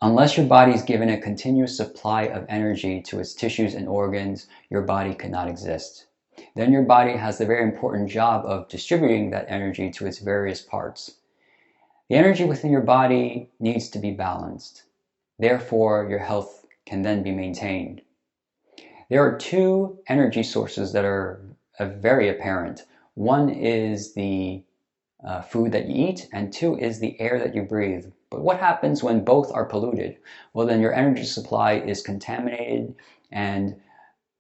Unless your body is given a continuous supply of energy to its tissues and organs, your body cannot exist. Then your body has the very important job of distributing that energy to its various parts. The energy within your body needs to be balanced. Therefore, your health can then be maintained. There are two energy sources that are very apparent. One is the food that you eat, and two is the air that you breathe. But what happens when both are polluted? Well, then your energy supply is contaminated and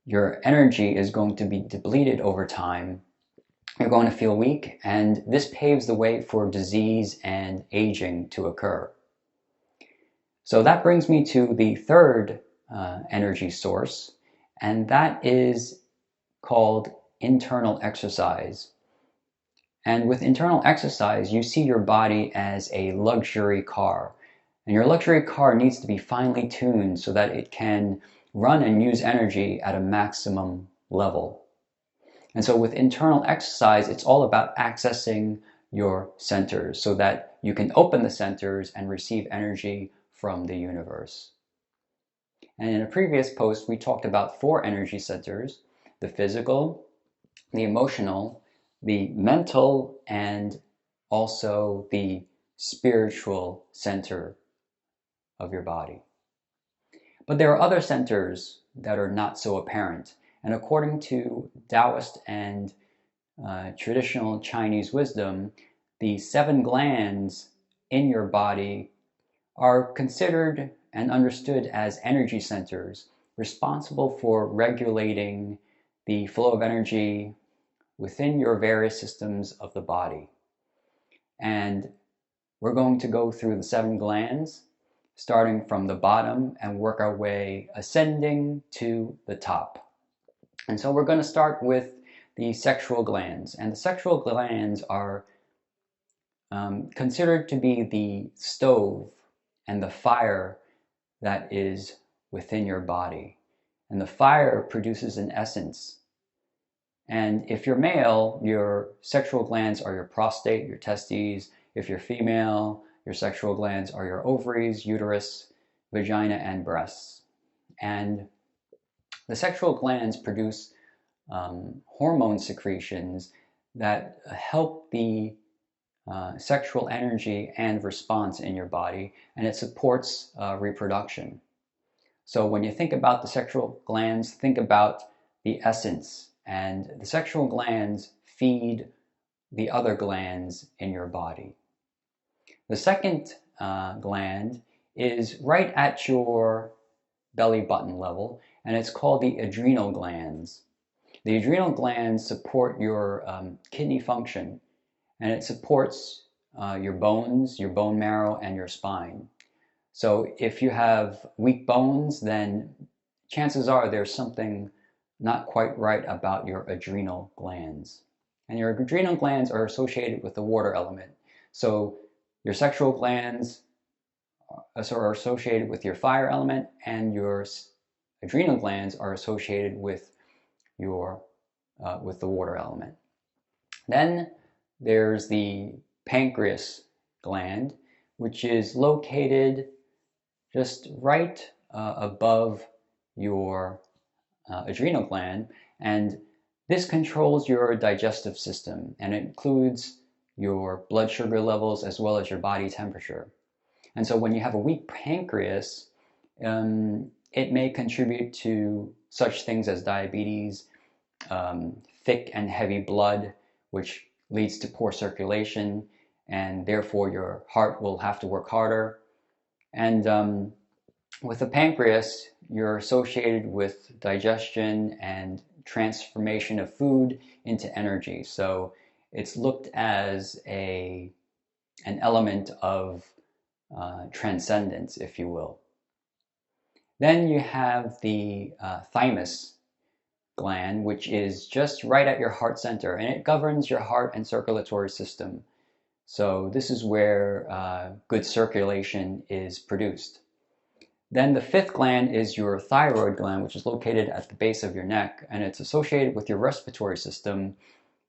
your energy is going to be depleted over time. You're going to feel weak, and this paves the way for disease and aging to occur. So that brings me to the third energy source, and that is called internal exercise. And with internal exercise, you see your body as a luxury car. And your luxury car needs to be finely tuned so that it can run and use energy at a maximum level. And so with internal exercise, it's all about accessing your centers so that you can open the centers and receive energy from the universe. And in a previous post, we talked about 4 energy centers: the physical, the emotional, the mental, and also the spiritual center of your body. But there are other centers that are not so apparent. And according to Taoist and traditional Chinese wisdom, the 7 glands in your body are considered and understood as energy centers responsible for regulating the flow of energy within your various systems of the body. And we're going to go through the 7 glands, starting from the bottom and work our way ascending to the top. And so we're going to start with the sexual glands. And the sexual glands are considered to be the stove and the fire that is within your body. And the fire produces an essence. And if you're male, your sexual glands are your prostate, your testes. If you're female, your sexual glands are your ovaries, uterus, vagina, and breasts. And the sexual glands produce hormone secretions that help the sexual energy and response in your body, and it supports reproduction. So when you think about the sexual glands, think about the essence. And the sexual glands feed the other glands in your body. The second gland is right at your belly button level, and it's called the adrenal glands. The adrenal glands support your kidney function, and it supports your bones, your bone marrow, and your spine. So if you have weak bones, then chances are there's something not quite right about your adrenal glands. And your adrenal glands are associated with the water element. So your sexual glands are associated with your fire element, and your adrenal glands are associated with your with the water element. Then there's the pancreas gland, which is located just right above your adrenal gland, and this controls your digestive system, and it includes your blood sugar levels as well as your body temperature. And so when you have a weak pancreas, it may contribute to such things as diabetes, thick and heavy blood, which leads to poor circulation, and therefore your heart will have to work harder. And with the pancreas, you're associated with digestion and transformation of food into energy. So it's looked as an element of transcendence, if you will. Then you have the thymus gland, which is just right at your heart center, and it governs your heart and circulatory system. So this is where good circulation is produced. Then the 5th gland is your thyroid gland, which is located at the base of your neck, and it's associated with your respiratory system,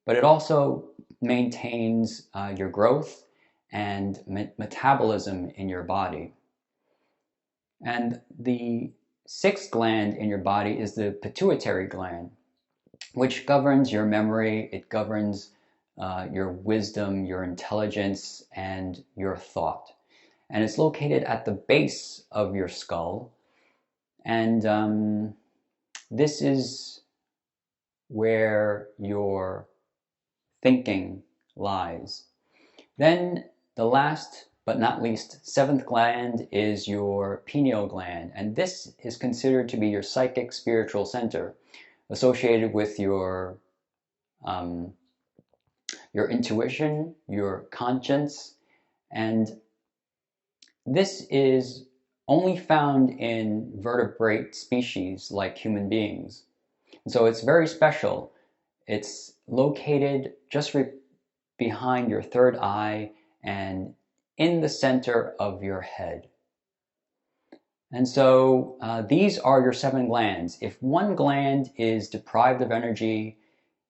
but it also maintains your growth and metabolism in your body. And the sixth gland in your body is the pituitary gland, which governs your memory, it governs your wisdom, your intelligence, and your thought. And it's located at the base of your skull. And this is where your thinking lies. Then the last but not least seventh gland is your pineal gland, and this is considered to be your psychic spiritual center, associated with your intuition, your conscience, and this is only found in vertebrate species like human beings. And so it's very special. It's located just behind your third eye and in the center of your head. And so these are your seven glands. If one gland is deprived of energy,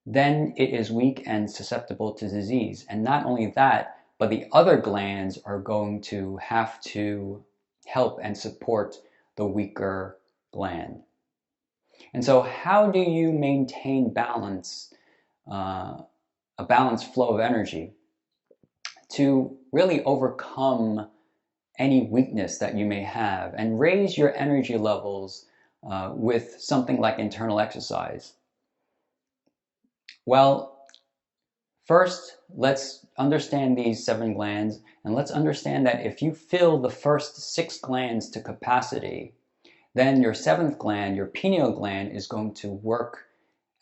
then it is weak and susceptible to disease. And not only that, but the other glands are going to have to help and support the weaker gland. And so how do you maintain balance, a balanced flow of energy to really overcome any weakness that you may have and raise your energy levels with something like internal exercise? Well, first, let's understand these seven glands, and let's understand that if you fill the first six glands to capacity, then your seventh gland, your pineal gland, is going to work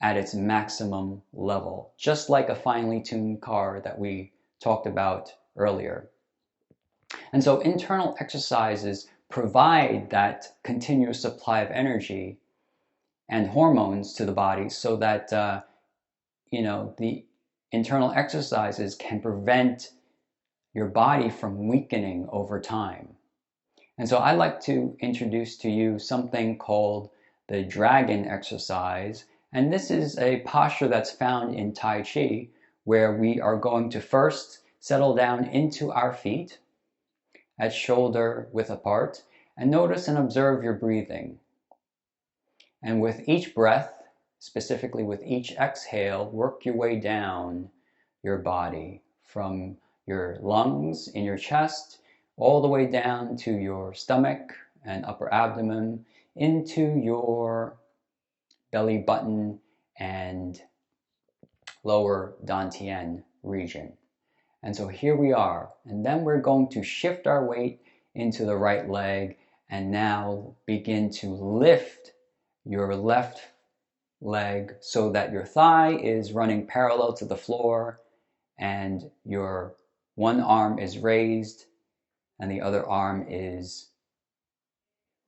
at its maximum level, just like a finely tuned car that we talked about earlier. And so internal exercises provide that continuous supply of energy and hormones to the body so that the internal exercises can prevent your body from weakening over time. And so I'd like to introduce to you something called the dragon exercise. And this is a posture that's found in Tai Chi, where we are going to first settle down into our feet at shoulder width apart, and notice and observe your breathing. And with each breath, specifically with each exhale, work your way down your body from your lungs in your chest all the way down to your stomach and upper abdomen into your belly button and lower dantian region. And so here we are, and then we're going to shift our weight into the right leg and now begin to lift your left leg so that your thigh is running parallel to the floor and your one arm is raised and the other arm is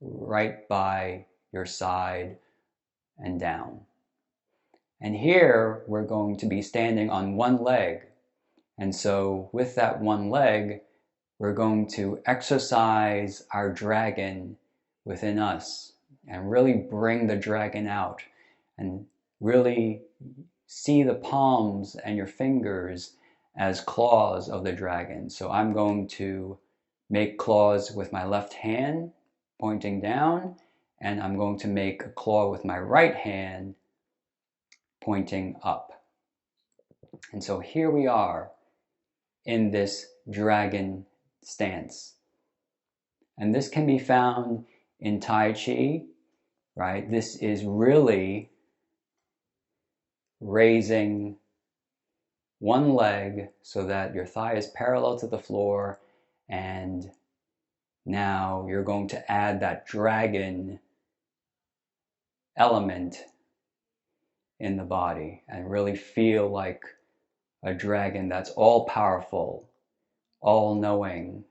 right by your side and down. And here we're going to be standing on one leg. And so with that one leg, we're going to exercise our dragon within us and really bring the dragon out and really see the palms and your fingers as claws of the dragon. So I'm going to make claws with my left hand pointing down, and I'm going to make a claw with my right hand pointing up. And so here we are in this dragon stance. And this can be found in Tai Chi, right? This is really raising one leg so that your thigh is parallel to the floor, and now you're going to add that dragon element in the body and really feel like a dragon that's all powerful, all knowing.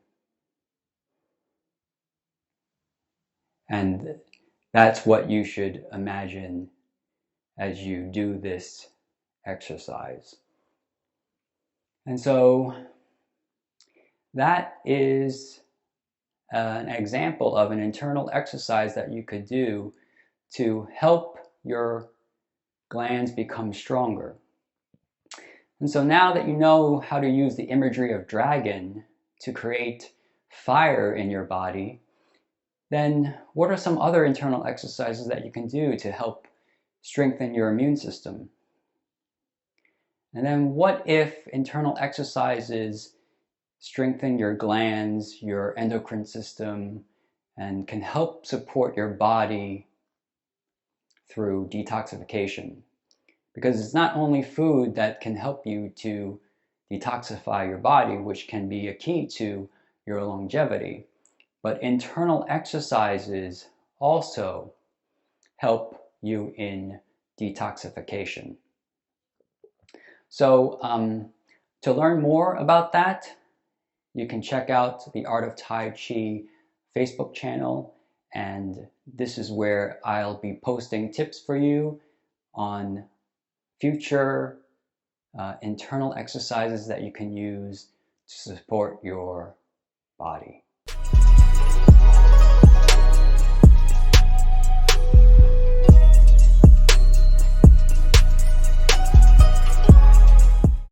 And that's what you should imagine as you do this exercise. And so that is an example of an internal exercise that you could do to help your glands become stronger. And so now that you know how to use the imagery of dragon to create fire in your body, then what are some other internal exercises that you can do to help strengthen your immune system? And then what if internal exercises strengthen your glands, your endocrine system, and can help support your body through detoxification? Because it's not only food that can help you to detoxify your body, which can be a key to your longevity, but internal exercises also help you in detoxification. So to learn more about that, you can check out the Art of Tai Chi Facebook channel, and this is where I'll be posting tips for you on future internal exercises that you can use to support your body.